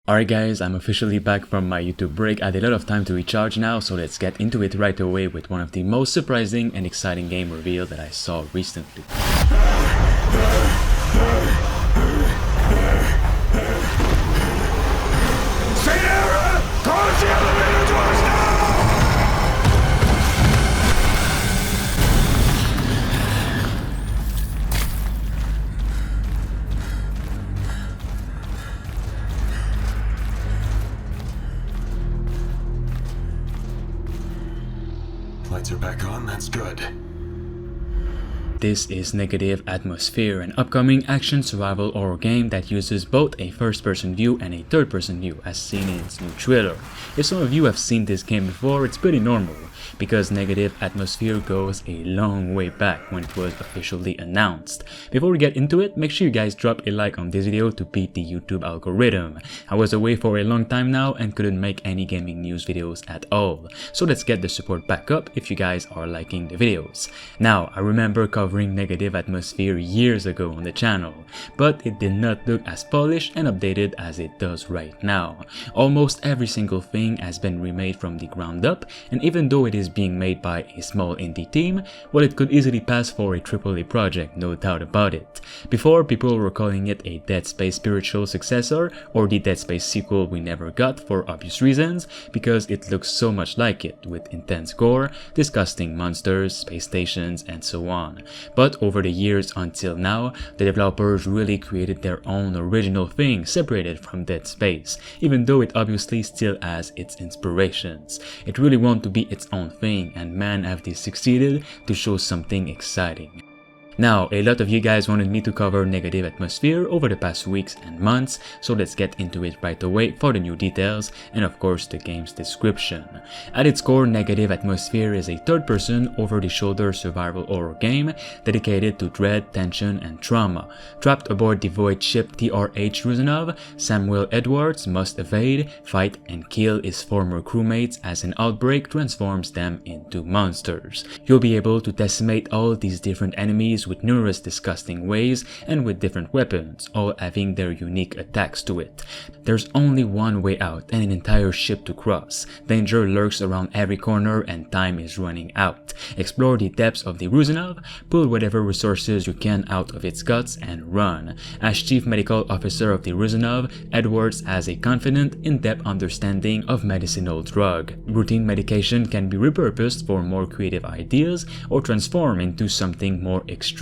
Alright guys, I'm officially back from my YouTube break. I had a lot of time to recharge now, so let's get into it right away with one of the most surprising and exciting game reveals that I saw recently. Sierra, close the elevator doors now! Lights are back on, that's good. This is Negative Atmosphere, an upcoming action survival horror game that uses both a first-person view and a third-person view as seen in its new trailer. If some of you have seen this game before, it's pretty normal, because Negative Atmosphere goes a long way back when it was officially announced. Before we get into it, make sure you guys drop a like on this video to beat the YouTube algorithm. I was away for a long time now and couldn't make any gaming news videos at all, so let's get the support back up if you guys are liking the videos. Now, I remember covering Negative Atmosphere years ago on the channel, but it did not look as polished and updated as it does right now. Almost every single thing has been remade from the ground up, and even though it is being made by a small indie team, well, it could easily pass for a AAA project, no doubt about it. Before, people were calling it a Dead Space spiritual successor or the Dead Space sequel we never got for obvious reasons, because it looks so much like it, with intense gore, disgusting monsters, space stations, and so on. But over the years until now, the developers really created their own original thing separated from Dead Space, even though it obviously still has its inspirations. It really wanted to be its own thing, and man, have they succeeded to show something exciting. Now, a lot of you guys wanted me to cover Negative Atmosphere over the past weeks and months, so let's get into it right away for the new details and of course the game's description. At its core, Negative Atmosphere is a third-person, over-the-shoulder survival horror game dedicated to dread, tension, and trauma. Trapped aboard the void ship TRH Ruzanov, Samuel Edwards must evade, fight, and kill his former crewmates as an outbreak transforms them into monsters. You'll be able to decimate all these different enemies with numerous disgusting ways and with different weapons, all having their unique attacks to it. There's only one way out and an entire ship to cross. Danger lurks around every corner and time is running out. Explore the depths of the Ruzanov, pull whatever resources you can out of its guts, and run. As Chief Medical Officer of the Ruzanov, Edwards has a confident, in-depth understanding of medicinal drug. Routine medication can be repurposed for more creative ideas or transform into something more extreme.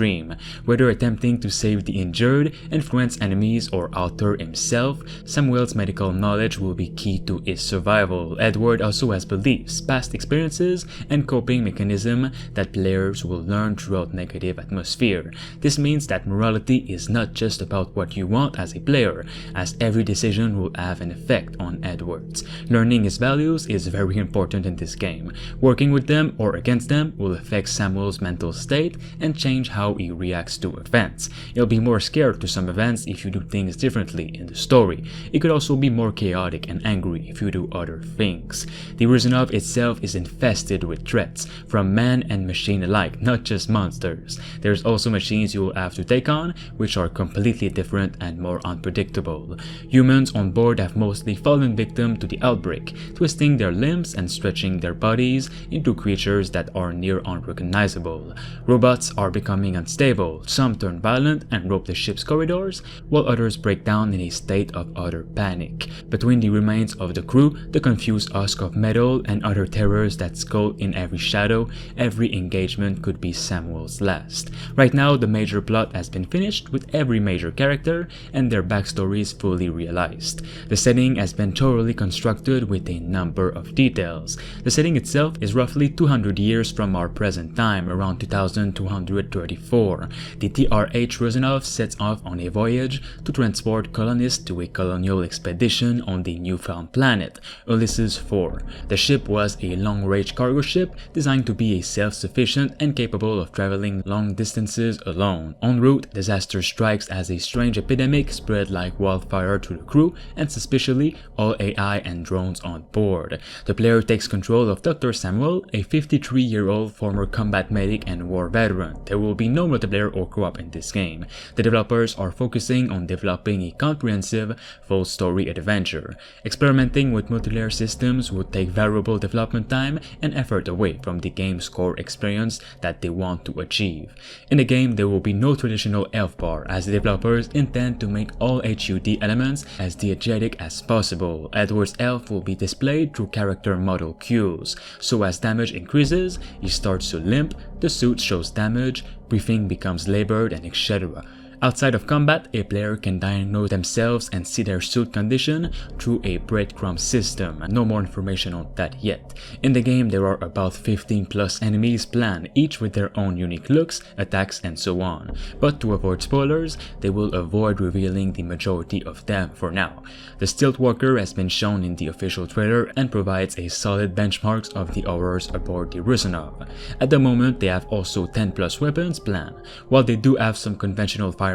Whether attempting to save the injured, influence enemies, or alter himself, Samuel's medical knowledge will be key to his survival. Edward also has beliefs, past experiences, and coping mechanisms that players will learn throughout Negative Atmosphere. This means that morality is not just about what you want as a player, as every decision will have an effect on Edwards. Learning his values is very important in this game. Working with them or against them will affect Samuel's mental state and change how he reacts to events. He'll be more scared to some events if you do things differently in the story. It could also be more chaotic and angry if you do other things. The Ruzanov itself is infested with threats, from man and machine alike, not just monsters. There's also machines you will have to take on, which are completely different and more unpredictable. Humans on board have mostly fallen victim to the outbreak, twisting their limbs and stretching their bodies into creatures that are near unrecognizable. Robots are becoming unstable, some turn violent and rope the ship's corridors, while others break down in a state of utter panic. Between the remains of the crew, the confused husk of metal, and other terrors that skulk in every shadow, every engagement could be Samuel's last. Right now, the major plot has been finished with every major character and their backstories fully realized. The setting has been thoroughly constructed with a number of details. The setting itself is roughly 200 years from our present time, around 2234. The TRH Ruzanov sets off on a voyage to transport colonists to a colonial expedition on the newfound planet, Ulysses 4. The ship was a long-range cargo ship designed to be self-sufficient and capable of traveling long distances alone. En route, disaster strikes as a strange epidemic spread like wildfire to the crew and suspiciously all AI and drones on board. The player takes control of Dr. Samuel, a 53-year-old former combat medic and war veteran. There will be currently no multiplayer or co-op in this game. The developers are focusing on developing a comprehensive, full story adventure. Experimenting with multiplayer systems would take valuable development time and effort away from the game's core experience that they want to achieve. In the game, there will be no traditional health bar, as the developers intend to make all HUD elements as diegetic as possible. Edward's health will be displayed through character model cues, so as damage increases, he starts to limp, the suit shows damage, breathing becomes labored, and etc. Outside of combat, a player can diagnose themselves and see their suit condition through a breadcrumb system. No more information on that yet. In the game, there are about 15 plus enemies planned, each with their own unique looks, attacks, and so on. But to avoid spoilers, they will avoid revealing the majority of them for now. The Stealth Walker has been shown in the official trailer and provides a solid benchmark of the horrors aboard the Rusanov. At the moment, they have also 10 plus weapons planned. While they do have some conventional firearms,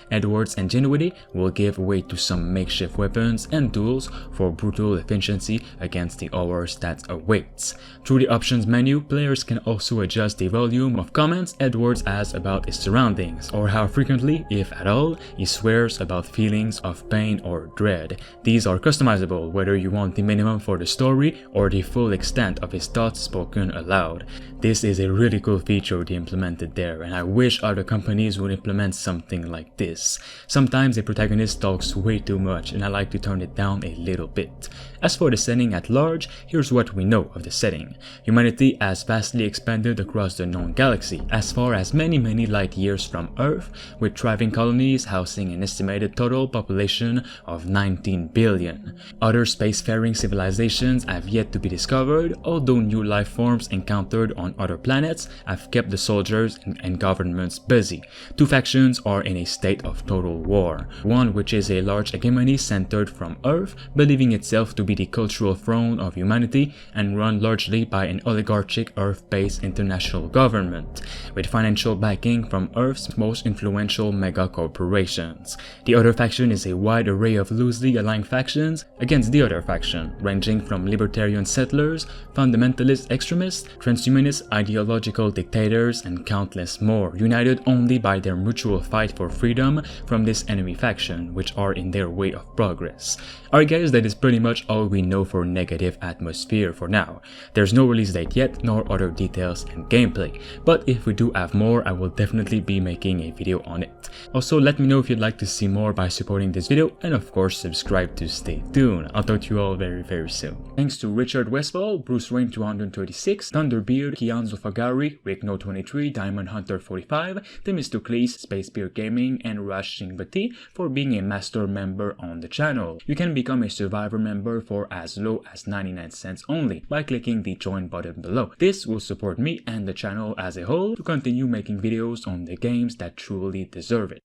Edward's ingenuity will give way to some makeshift weapons and tools for brutal efficiency against the horrors that awaits. Through the options menu, players can also adjust the volume of comments Edwards has about his surroundings, or how frequently, if at all, he swears about feelings of pain or dread. These are customizable, whether you want the minimum for the story or the full extent of his thoughts spoken aloud. This is a really cool feature they implemented there, and I wish other companies would implement something like this. Sometimes a protagonist talks way too much, and I like to turn it down a little bit. As for the setting at large, here's what we know of the setting. Humanity has vastly expanded across the known galaxy, as far as many light years from Earth, with thriving colonies housing an estimated total population of 19 billion. Other spacefaring civilizations have yet to be discovered, although new life forms encountered on other planets have kept the soldiers and governments busy. Two factions are in a state of total war. One, which is a large hegemony centered from Earth, believing itself to be the cultural throne of humanity and run largely by an oligarchic Earth-based international government, with financial backing from Earth's most influential mega corporations. The other faction is a wide array of loosely aligned factions against the other faction, ranging from libertarian settlers, fundamentalist extremists, transhumanist ideological dictators, and countless more, united only by their mutual fight for freedom from this enemy faction, which are in their way of progress. Alright guys, that is pretty much all we know for Negative Atmosphere for now. There's no release date yet, nor other details and gameplay, but if we do have more, I will definitely be making a video on it. Also, let me know if you'd like to see more by supporting this video, and of course subscribe to stay tuned. I'll talk to you all very soon. Thanks to Richard Westfall, Bruce Wayne 236, Thunderbeard, Kianzo Fagari, Rickno23, Diamond Hunter 45, Themistocles, Spacebeard Gaming, and Rash Singbati for being a master member on the channel. You can become a Survivor member for as low as 99 cents only by clicking the join button below. This will support me and the channel as a whole to continue making videos on the games that truly deserve it.